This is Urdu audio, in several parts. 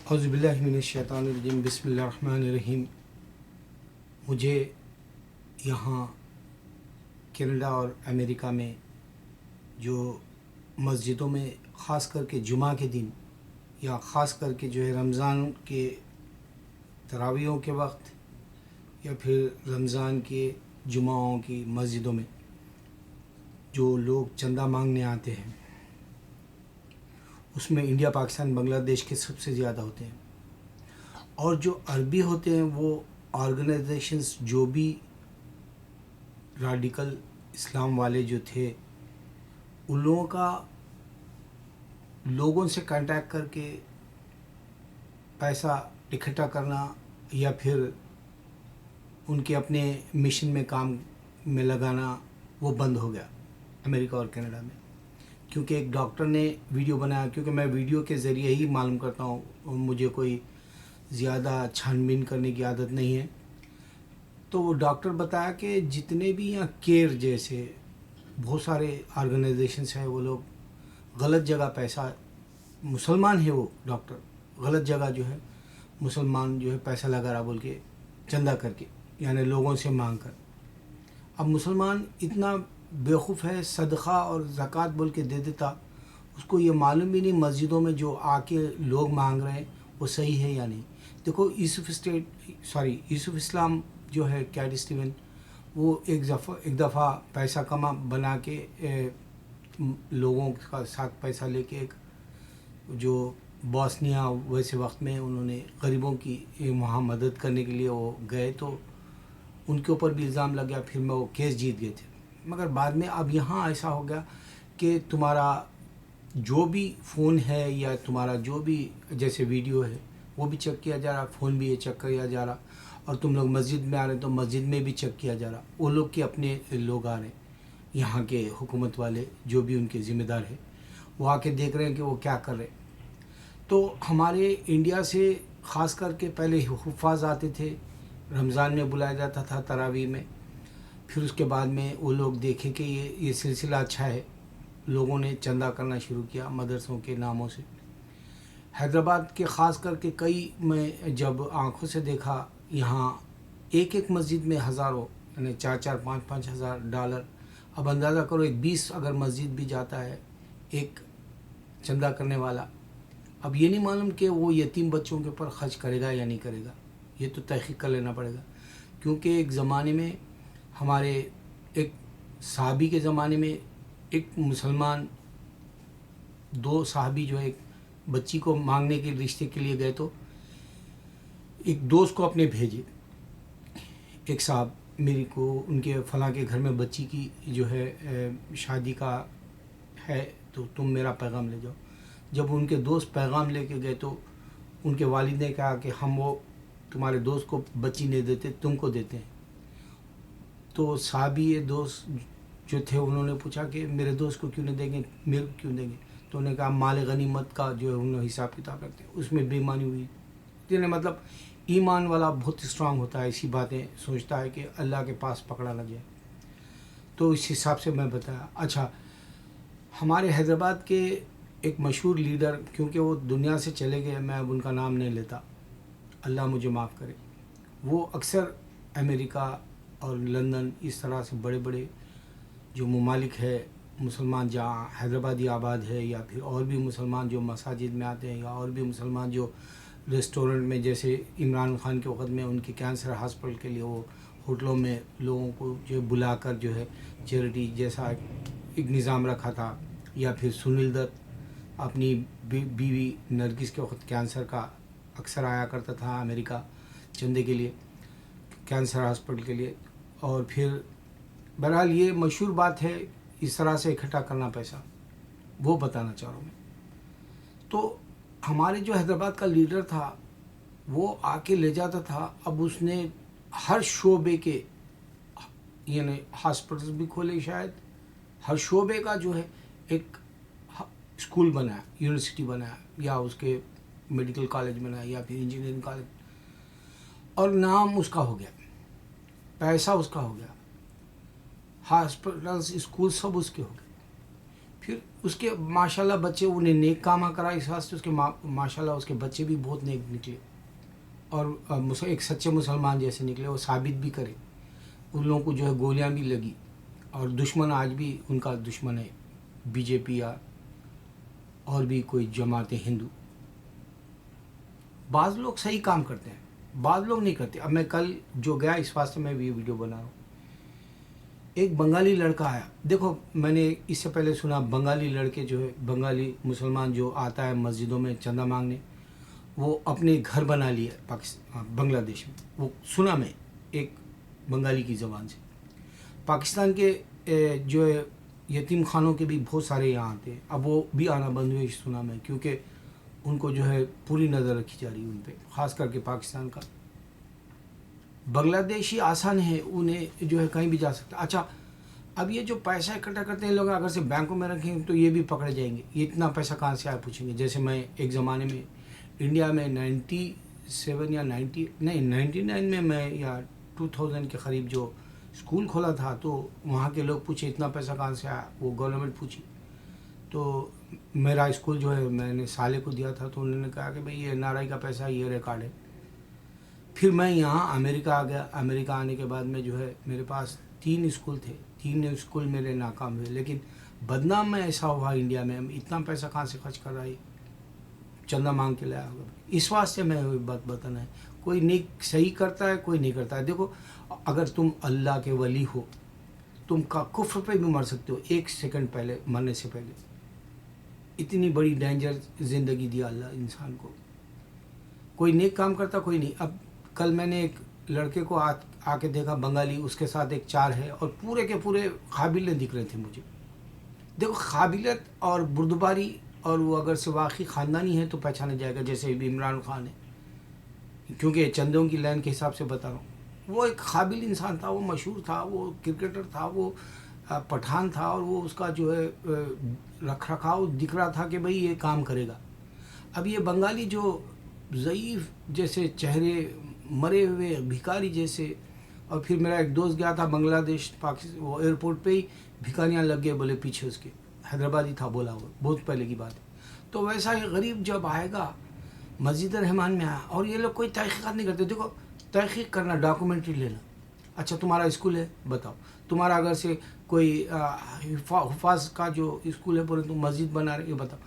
اعوذ باللہ من الشیطان الرجیم، بسم اللہ الرحمن الرحیم۔ مجھے یہاں کینیڈا اور امریکہ میں جو مسجدوں میں خاص کر کے جمعہ کے دن یا خاص کر کے جو ہے رمضان کے تراویحوں کے وقت یا پھر رمضان کے جمعوں کی مسجدوں میں جو لوگ چندہ مانگنے آتے ہیں، اس میں انڈیا، پاکستان، بنگلہ دیش کے سب سے زیادہ ہوتے ہیں، اور جو عربی ہوتے ہیں وہ آرگنائزیشنز جو بھی ریڈیکل اسلام والے جو تھے ان لوگوں کا لوگوں سے کانٹیکٹ کر کے پیسہ اکٹھا کرنا یا پھر ان کے اپنے مشن میں کام میں لگانا وہ بند ہو گیا امریکہ اور کینیڈا میں، کیونکہ ایک ڈاکٹر نے ویڈیو بنایا، کیونکہ میں ویڈیو کے ذریعے ہی معلوم کرتا ہوں، مجھے کوئی زیادہ چھان بین کرنے کی عادت نہیں ہے۔ تو وہ ڈاکٹر بتایا کہ جتنے بھی یہاں کیئر جیسے بہت سارے آرگنائزیشنس ہیں، وہ لوگ غلط جگہ پیسہ، مسلمان ہے وہ ڈاکٹر، غلط جگہ جو ہے مسلمان جو ہے پیسہ لگا رہا بول کے چندہ کر کے، یعنی لوگوں سے مانگ کر۔ اب مسلمان اتنا بیوقوف ہے، صدقہ اور زکوٰۃ بول کے دے دیتا، اس کو یہ معلوم بھی نہیں مسجدوں میں جو آ کے لوگ مانگ رہے ہیں وہ صحیح ہے یا نہیں۔ دیکھو یوسف اسلام جو ہے کیٹ اسٹیون، وہ ایک دفعہ پیسہ کما بنا کے لوگوں کا ساتھ پیسہ لے کے ایک جو بوسنیا ویسے وقت میں انہوں نے غریبوں کی وہاں مدد کرنے کے لیے وہ گئے، تو ان کے اوپر بھی الزام لگ گیا، پھر میں وہ کیس جیت گئے تھے۔ مگر بعد میں اب یہاں ایسا ہو گیا کہ تمہارا جو بھی فون ہے یا تمہارا جو بھی جیسے ویڈیو ہے وہ بھی چیک کیا جا رہا، فون بھی یہ چیک کیا جا رہا، اور تم لوگ مسجد میں آ رہے ہیں تو مسجد میں بھی چیک کیا جا رہا۔ وہ لوگ کے اپنے لوگ آ رہے ہیں، یہاں کے حکومت والے جو بھی ان کے ذمہ دار ہیں، وہ آ کے دیکھ رہے ہیں کہ وہ کیا کر رہے ہیں۔ تو ہمارے انڈیا سے خاص کر کے پہلے حفاظ آتے تھے، رمضان میں بلایا جاتا تھا تراویح میں، پھر اس کے بعد میں وہ لوگ دیکھے کہ یہ سلسلہ اچھا ہے، لوگوں نے چندہ کرنا شروع کیا مدرسوں کے ناموں سے۔ حیدرآباد کے خاص کر کے کئی میں جب آنکھوں سے دیکھا، یہاں ایک مسجد میں ہزاروں، یعنی 4-5 ہزار ڈالر۔ اب اندازہ کرو ایک 20 اگر مسجد بھی جاتا ہے ایک چندہ کرنے والا، اب یہ نہیں معلوم کہ وہ یتیم بچوں کے اوپر خرچ کرے گا یا نہیں کرے گا، یہ تو تحقیق کر لینا پڑے گا۔ کیونکہ ایک زمانے میں ہمارے ایک صحابی کے زمانے میں ایک مسلمان دو صحابی جو ایک بچی کو مانگنے کے رشتے کے لیے گئے، تو ایک دوست کو اپنے بھیجے، ایک صاحب میری کو ان کے فلاں کے گھر میں بچی کی جو ہے شادی کا ہے، تو تم میرا پیغام لے جاؤ۔ جب ان کے دوست پیغام لے کے گئے تو ان کے والد نے کہا کہ ہم وہ تمہارے دوست کو بچی نہیں دیتے، تم کو دیتے ہیں۔ تو صحابی دوست جو تھے انہوں نے پوچھا کہ میرے دوست کو کیوں نہیں دیں گے، میرے کو کیوں دیں گے؟ تو انہوں نے کہا مال غنیمت کا جو ہے انہوں نے حساب کتاب رکھتے ہیں، اس میں بے ایمانی ہوئی۔ یعنی مطلب ایمان والا بہت اسٹرانگ ہوتا ہے، ایسی باتیں سوچتا ہے کہ اللہ کے پاس پکڑا نہ جائے، تو اس حساب سے میں بتایا۔ اچھا، ہمارے حیدرآباد کے ایک مشہور لیڈر، کیونکہ وہ دنیا سے چلے گئے، میں اب ان کا نام نہیں لیتا، اللہ مجھے معاف کرے، وہ اکثر امریکہ اور لندن اس طرح سے بڑے بڑے جو ممالک ہے مسلمان جہاں حیدرآبادی آباد ہے، یا پھر اور بھی مسلمان جو مساجد میں آتے ہیں، یا اور بھی مسلمان جو ریسٹورنٹ میں، جیسے عمران خان کے وقت میں ان کے کینسر ہاسپٹل کے لیے وہ ہوٹلوں میں لوگوں کو جو بلا کر جو ہے چیریٹی جیسا ایک نظام رکھا تھا، یا پھر سنیل دت اپنی بیوی نرگس کے وقت کینسر کا اکثر آیا کرتا تھا امریکہ چندے کے لیے، کینسر ہاسپٹل کے لیے۔ اور پھر بہرحال یہ مشہور بات ہے، اس طرح سے اکٹھا کرنا پیسہ، وہ بتانا چاہ رہا ہوں میں۔ تو ہمارے جو حیدرآباد کا لیڈر تھا وہ آ کے لے جاتا تھا، اب اس نے ہر شعبے کے، یعنی ہاسپٹل بھی کھولے، شاید ہر شعبے کا جو ہے ایک اسکول بنایا، یونیورسٹی بنایا، یا اس کے میڈیکل کالج بنایا، یا پھر انجینئرنگ کالج، اور نام اس کا ہو گیا، پیسہ اس کا ہو گیا، ہاسپٹلز، اسکول سب اس کے ہو گئے۔ پھر اس کے ماشاءاللہ بچے انہیں نیک کام کرا، اس واسطے اس کے ماشاءاللہ اس کے بچے بھی بہت نیک نکلے اور ایک سچے مسلمان جیسے نکلے، وہ ثابت بھی کرے. ان لوگوں کو جو ہے گولیاں بھی لگی، اور دشمن آج بھی ان کا دشمن ہے، بی جے پی یا اور بھی کوئی جماعتیں ہندو. بعض لوگ صحیح کام کرتے ہیں، بعض لوگ نہیں کرتے. اب میں کل جو گیا اس واسطے میں بھی ویڈیو بنا رہا ہوں. ایک بنگالی لڑکا آیا، دیکھو میں نے اس سے پہلے سنا بنگالی لڑکے جو ہے، بنگالی مسلمان جو آتا ہے مسجدوں میں چندہ مانگنے، وہ اپنے گھر بنا لیے بنگلہ دیش میں. وہ سنا میں ایک بنگالی کی زبان سے. پاکستان کے جو یتیم خانوں کے بھی بہت سارے یہاں آتے ہیں، اب وہ بھی آنا بند ہوئے سنا میں، کیونکہ ان کو جو ہے پوری نظر رکھی جا رہی ہے ان پہ، خاص کر کے پاکستان کا. بنگلہ دیشی آسان ہے، انہیں جو ہے کہیں بھی جا سکتا. اچھا اب یہ جو پیسہ اکٹھا کرتے ہیں لوگ، اگر سے بینکوں میں رکھیں تو یہ بھی پکڑے جائیں گے. یہ اتنا پیسہ کہاں سے آئے پوچھیں گے. جیسے میں ایک زمانے میں انڈیا میں 97 یا 99 میں یا 2000 کے قریب جو اسکول کھولا تھا، تو وہاں کے لوگ پوچھے اتنا پیسہ کہاں سے آیا، وہ گورنمنٹ پوچھی. تو میرا اسکول جو ہے میں نے سالے کو دیا تھا، تو انہوں نے کہا کہ بھئی یہ NRI کا پیسہ، یہ ریکارڈ ہے. پھر میں یہاں امریکہ آ گیا. امریکہ آنے کے بعد میں جو ہے میرے پاس 3 اسکول تھے، 3 اسکول میرے ناکام ہوئے. لیکن بدنام میں ایسا ہوا انڈیا میں، اتنا پیسہ کہاں سے خرچ کر رہا ہے، چندہ مانگ کے لایا ہوگا. اس واسطے میں بات بتانا ہے، کوئی نیک صحیح کرتا ہے، کوئی نہیں کرتا ہے. دیکھو اگر تم اللہ کے ولی ہو، تم کا کفر پہ بھی مر سکتے ہو 1 سیکنڈ پہلے، مرنے سے پہلے. اتنی بڑی ڈینجر زندگی دیا اللہ انسان کو. کوئی نیک کام کرتا، کوئی نہیں. اب کل میں نے ایک لڑکے کو آ کے دیکھا بنگالی، اس کے ساتھ ایک 4 ہے، اور پورے کے پورے قابل دکھ رہے تھے مجھے. دیکھو قابلیت اور بردباری، اور وہ اگر سے واقعی خاندانی ہے تو پہچانا جائے گا. جیسے عمران خان ہے، کیونکہ چندوں کی لائن کے حساب سے بتا رہا ہوں. وہ ایک قابل انسان تھا، وہ مشہور تھا، وہ کرکٹر تھا، وہ پٹھان تھا، اور وہ اس کا جو ہے رکھ رکھاؤ دکھ رہا تھا کہ بھئی یہ کام کرے گا. اب یہ بنگالی جو ضعیف جیسے چہرے، مرے ہوئے بھکاری جیسے. اور پھر میرا ایک دوست گیا تھا بنگلہ دیش، پاکستان، وہ ایئرپورٹ پہ ہی بھکاریاں لگ گئے بولے پیچھے اس کے، حیدرآبادی تھا بولا، وہ بہت پہلے کی بات ہے. تو ویسا ہی غریب جب آئے گا مسجد رحمان میں آیا، اور یہ لوگ کوئی تحقیقات نہیں کرتے. دیکھو تحقیق کرنا، ڈاکومنٹری لینا. اچھا تمہارا اسکول ہے، بتاؤ. تمہارا اگر سے کوئی حفاظ کا جو اسکول ہے، بولے تم مسجد بنا رہے، یہ بتاؤ.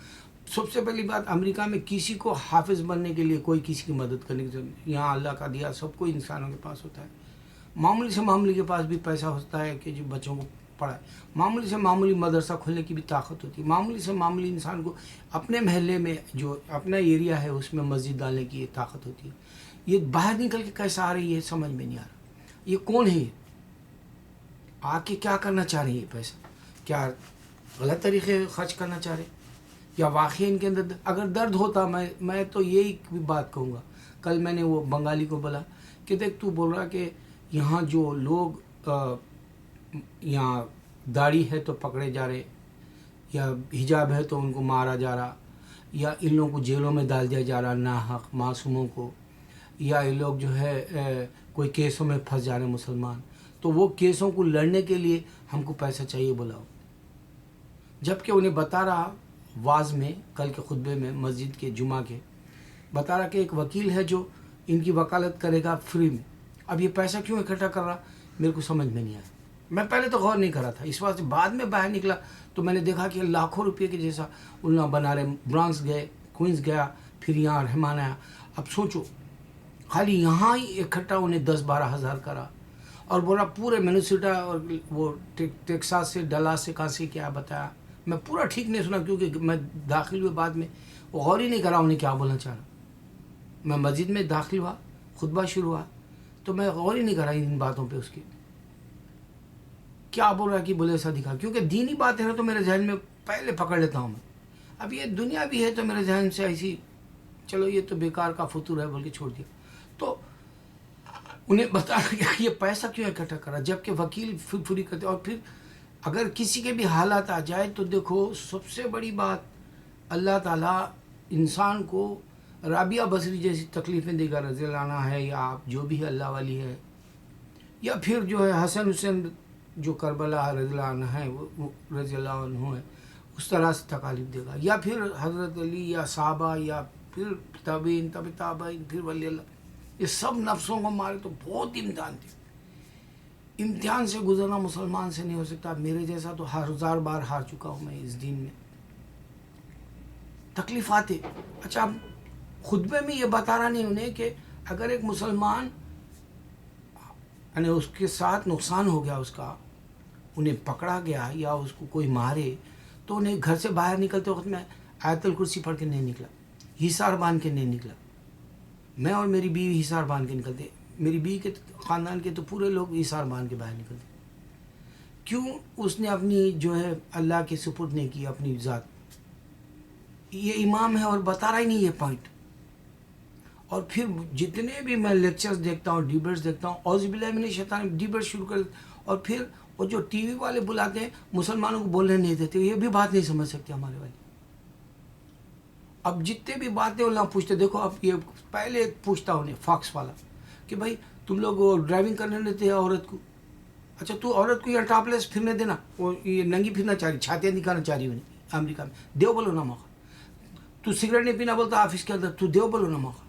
سب سے پہلی بات، امریکہ میں کسی کو حافظ بننے کے لیے کوئی کسی کی مدد کرنے کی ضرورت نہیں. یہاں اللہ کا دیا سب کو انسانوں کے پاس ہوتا ہے. معمولی سے معمولی کے پاس بھی پیسہ ہوتا ہے کہ جو بچوں کو پڑھائے. معمولی سے معمولی مدرسہ کھولنے کی بھی طاقت ہوتی ہے. معمولی سے معمولی انسان کو اپنے محلے میں جو اپنا ایریا ہے اس میں مسجد ڈالنے کی طاقت ہوتی ہے. یہ باہر نکل کے کیسا آ رہی ہے سمجھ میں نہیں آ رہا. یہ کون ہے؟ آ کے کیا کرنا چاہ رہے ہیں؟ یہ پیسہ کیا غلط طریقے خرچ کرنا چاہ رہے ہیں، یا واقعی ان کے اندر اگر درد ہوتا؟ میں تو یہی بات کہوں گا. کل میں نے وہ بنگالی کو بولا کہ دیکھ تو بول رہا کہ یہاں جو لوگ یہاں داڑھی ہے تو پکڑے جا رہے، یا حجاب ہے تو ان کو مارا جا رہا، یا ان لوگوں کو جیلوں میں ڈال دیا جا رہا ناحق معصوموں کو، یا یہ لوگ جو ہے کوئی کیسوں میں پھنس جا رہے ہیں مسلمان. تو وہ کیسوں کو لڑنے کے لیے ہم کو پیسہ چاہیے بلاؤ. جبکہ انہیں بتا رہا واز میں، کل کے خطبے میں مسجد کے جمعہ کے، بتا رہا کہ ایک وکیل ہے جو ان کی وکالت کرے گا فری میں. اب یہ پیسہ کیوں اکٹھا کر رہا میرے کو سمجھ میں نہیں آیا. میں پہلے تو غور نہیں کر رہا تھا اس واسطے، بعد میں باہر نکلا تو میں نے دیکھا کہ لاکھوں روپے کے جیسا انہوں بنا رہے. برانکس گئے، کوئنس گیا، پھر یہاں رحمان آیا. اب سوچو خالی یہاں ہی اکٹھا انہیں 10-12 ہزار کرا، اور بولا پورے منیسوٹا اور وہ ٹیکساس سے، ڈلاس سے، کہاں سے کیا بتایا. میں پورا ٹھیک نہیں سنا کیونکہ میں داخل ہوئے بعد میں، وہ غور ہی نہیں کرا انہیں کیا بولنا چاہ رہا. میں مسجد میں داخل ہوا، خطبہ شروع ہوا، تو میں غور ہی نہیں کرا ان باتوں پہ. اس کی کیا بول رہا کہ بولے ایسا دکھا، کیونکہ دینی باتیں ہیں تو میرے ذہن میں پہلے پکڑ لیتا ہوں میں. اب یہ دنیا بھی ہے تو میرے ذہن سے ایسی چلو یہ تو بیکار کا فطور ہے بول کے چھوڑ دیا. تو انہیں بتانا کہ یہ پیسہ کیوں اکٹھا کرا، جبکہ وکیل فری کرتے. اور پھر اگر کسی کے بھی حالات آ جائے تو دیکھو سب سے بڑی بات، اللہ تعالیٰ انسان کو رابعہ بصری جیسی تکلیفیں دے گا رضی اللہ عنہ ہے، یا آپ جو بھی ہے اللہ والی ہے، یا پھر جو ہے حسن حسین جو کربلا رضی اللہ عنہ ہے، وہ رضی اللہ عنہ ہے، اس طرح سے تکالیف دے گا. یا پھر حضرت علی یا صحابہ یا پھر تابعین تبع تابعین پھر ولی اللہ، یہ سب نفسوں کو مارے تو بہت امتحان تھے. امتحان سے گزرنا مسلمان سے نہیں ہو سکتا. میرے جیسا تو 1000 بار ہار چکا ہوں میں اس دین میں. تکلیفات ہے. اچھا خطبے میں یہ بتا رہا نہیں انہیں کہ اگر ایک مسلمان یعنی اس کے ساتھ نقصان ہو گیا، اس کا انہیں پکڑا گیا یا اس کو کوئی مارے تو انہیں گھر سے باہر نکلتے وقت میں آیت الکرسی پڑھ کے نہیں نکلا، حصار باندھ کے نہیں نکلا. میں اور میری بیوی حصار باندھ کے نکلتے. میری بیوی کے خاندان کے تو پورے لوگ حصار باندھ کے باہر نکلتے. کیوں؟ اس نے اپنی جو ہے اللہ کے سپرد نہیں کی اپنی ذات. یہ امام ہے اور بتا رہا ہی نہیں یہ پوائنٹ. اور پھر جتنے بھی میں لیکچرز دیکھتا ہوں، ڈیبیٹس دیکھتا ہوں، اعوذ باللہ من الشیطان، ڈیبیٹ شروع کر. اور پھر وہ جو ٹی وی والے بلاتے ہیں مسلمانوں کو بولنے نہیں دیتے، یہ بھی بات نہیں سمجھ سکتے ہمارے والے. اب جتنے بھی باتیں اللہ پوچھتے، دیکھو اب یہ پہلے پوچھتا انہیں فاکس والا کہ بھائی تم لوگ ڈرائیونگ کرنے دیتے ہیں عورت کو. اچھا تو عورت کو یہ ٹاپ لیس پھرنے دینا، وہ یہ ننگی پھرنا چاہ رہی، چھاتیاں دکھانا چاہ رہی انہیں امریکہ میں، دیو بولو نا موقع. تو سگریٹ نہیں پینا بولتا آفس کے اندر، تو دیو بولو نا موقع.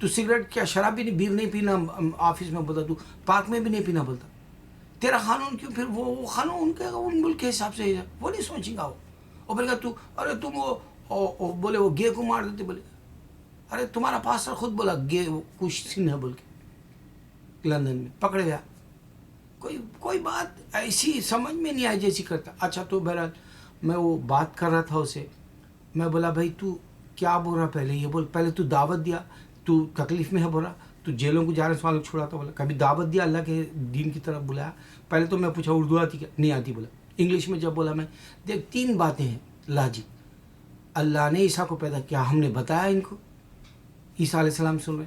تو سگریٹ کیا شراب بھی نہیں، بیر نہیں پینا آفس میں بولتا، تو پارک میں بھی نہیں پینا بولتا. تیرا قانون کیوں؟ پھر وہ قانون ان کے ان ملک کے حساب سے وہ نہیں سوچیں گا. وہ اور بولے گا تو ارے تم وہ بولے وہ گے کو مار دیتے. بولے ارے تمہارا پاسٹر خود بولا گے کچھ سن ہے بول کے لندن میں پکڑے گیا. کوئی بات ایسی سمجھ میں نہیں آئی جیسی کرتا. اچھا تو بہرحال میں وہ بات کر رہا تھا اسے. میں بولا بھائی تو کیا بول رہا پہلے یہ بول. پہلے تو دعوت دیا، تو تکلیف میں ہے بولا، تو جیلوں کو جا رہے والوں کو چھوڑاتا. بولا کبھی دعوت دیا اللہ کے دین کی طرف بلایا. پہلے تو میں پوچھا اردو آتی کیا؟ نہیں آتی. بولا انگلش میں جب بولا میں دیکھ 3 باتیں ہیں لاجک. اللہ نے عیسیٰ کو پیدا کیا، ہم نے بتایا ان کو. عیسیٰ علیہ السلام سن رہے،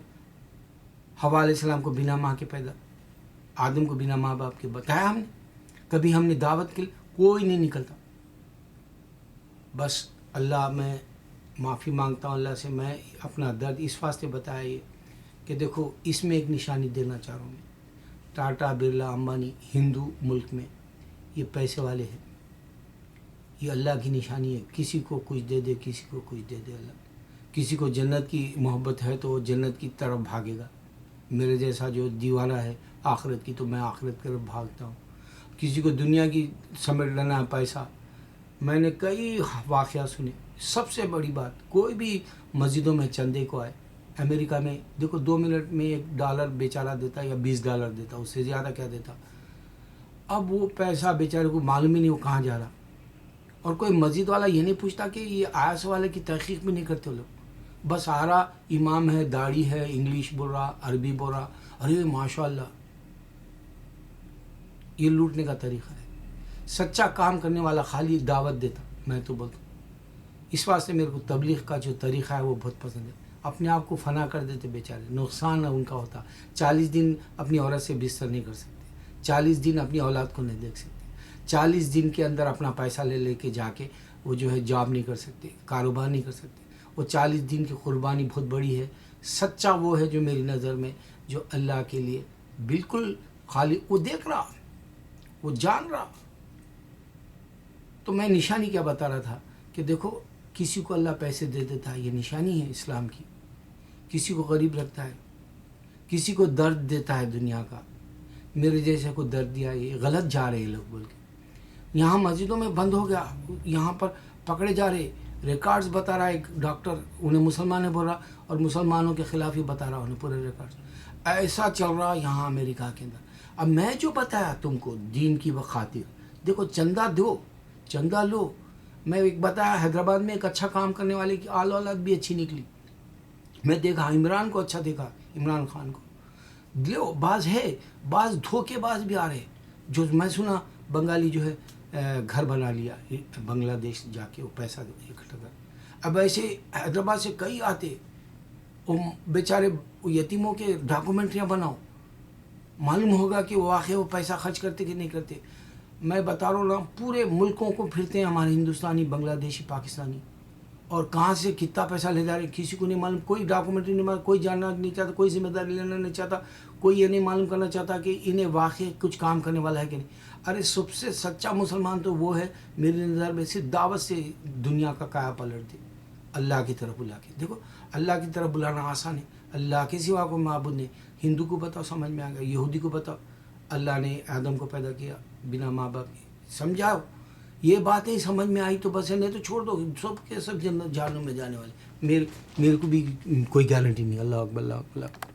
حوا علیہ السلام کو بنا ماں کے پیدا، آدم کو بنا ماں باپ کے بتایا ہم نے. کبھی ہم نے دعوت کے لیے کوئی نہیں نکلتا. بس اللہ میں معافی مانگتا ہوں اللہ سے. میں اپنا درد اس واسطے بتایا یہ کہ دیکھو اس میں ایک نشانی دینا چاہ رہا ہوں میں. ٹاٹا برلا امبانی ہندو ملک میں یہ پیسے والے ہیں. یہ اللہ کی نشانی ہے. کسی کو کچھ دے دے، کسی کو کچھ دے دے اللہ. کسی کو جنت کی محبت ہے تو وہ جنت کی طرف بھاگے گا. میرے جیسا جو دیوانہ ہے آخرت کی تو میں آخرت کی طرف بھاگتا ہوں. کسی کو دنیا کی سمیٹ لینا ہے پیسہ. میں نے کئی واقعہ سنے. سب سے بڑی بات، کوئی بھی مسجدوں میں چندے کو آئے امریکہ میں دیکھو 2 منٹ میں $1 بیچارہ دیتا یا $20 دیتا، اس سے زیادہ کیا دیتا. اب وہ پیسہ بیچارے کو معلوم ہی نہیں وہ کہاں جا رہا. اور کوئی مسجد والا یہ نہیں پوچھتا کہ یہ آیس والے کی تحقیق بھی نہیں کرتے لوگ. بس آ رہا امام ہے، داڑھی ہے، انگلش بول رہا، عربی بول رہا، ارے ماشاء اللہ. یہ لوٹنے کا طریقہ ہے. سچا کام کرنے والا خالی دعوت دیتا. میں تو بولتا ہوں اس واسطے میرے کو تبلیغ کا جو طریقہ ہے وہ بہت پسند ہے. اپنے آپ کو فنا کر دیتے بیچارے، نقصان ان کا ہوتا. 40 دن اپنی عورت سے بستر نہیں کر سکتے، 40 دن اپنی اولاد کو نہیں دیکھ سکتے، 40 دن کے اندر اپنا پیسہ لے کے جا کے وہ جو ہے جاب نہیں کر سکتے، کاروبار نہیں کر سکتے. وہ 40 دن کی قربانی بہت بڑی ہے. سچا وہ ہے جو میری نظر میں جو اللہ کے لیے بالکل خالی وہ دیکھ رہا، وہ جان رہا. تو میں نشانی کیا بتا رہا تھا کہ دیکھو کسی کو اللہ پیسے دے دیتا ہے، یہ نشانی ہے اسلام کی. کسی کو غریب رکھتا ہے، کسی کو درد دیتا ہے دنیا کا. میرے جیسے کو درد دیا، یہ غلط جا رہے لوگ بول کے. یہاں مسجدوں میں بند ہو گیا، یہاں پر پکڑے جا رہے. ریکارڈز بتا رہا ہے ایک ڈاکٹر، انہیں مسلمان ہے بول رہا اور مسلمانوں کے خلاف ہی بتا رہا انہیں پورے ریکارڈز. ایسا چل رہا یہاں امریکہ کے اندر. اب میں جو بتایا تم کو دین کی خاطر، دیکھو چندہ دو، چندہ لو. میں ایک بتایا حیدرآباد میں ایک اچھا کام کرنے والے کی آل اولاد بھی اچھی نکلی. میں دیکھا عمران کو اچھا دیکھا، عمران خان کو دیو. بعض ہے، بعض دھوکے باز بھی آ رہے. جو میں سنا بنگالی جو ہے گھر بنا لیا بنگلہ دیش جا کے، وہ پیسہ اکٹھا کر. اب ایسے حیدرآباد سے کئی آتے، وہ بیچارے یتیموں کے ڈاکومنٹریاں بناؤ، معلوم ہوگا کہ وہ واقعی وہ پیسہ خرچ کرتے کہ نہیں کرتے. میں بتا رہا ہوں نا، پورے ملکوں کو پھرتے ہیں ہمارے ہندوستانی، بنگلہ دیشی، پاکستانی، اور کہاں سے کتنا پیسہ لے جا رہے کسی کو نہیں معلوم. کوئی ڈاکومنٹری نہیں معلوم، کوئی جاننا نہیں چاہتا، کوئی ذمہ داری لینا نہیں چاہتا، کوئی یہ نہیں معلوم کرنا چاہتا کہ انہیں واقعی کچھ کام کرنے والا ہے کہ نہیں. ارے سب سے سچا مسلمان تو وہ ہے میری نظر میں، صرف دعوت سے دنیا کا کایا پلٹ دے، اللہ کی طرف بلا کے. دیکھو اللہ کی طرف بلانا آسان ہے، اللہ کے سوا کوئی معبود نہیں. ہندو کو بتاؤ سمجھ میں آ گیا، یہودی کو بتاؤ اللہ نے آدم کو پیدا کیا بنا ماں باپ کے، سمجھاؤ یہ باتیں سمجھ میں آئی تو بس ہے، نہیں تو چھوڑ دو، سب کے سب جنت جہنم میں جانے والے. میرے کو بھی کوئی گارنٹی نہیں. اللہ اکبر اللہ اکبر.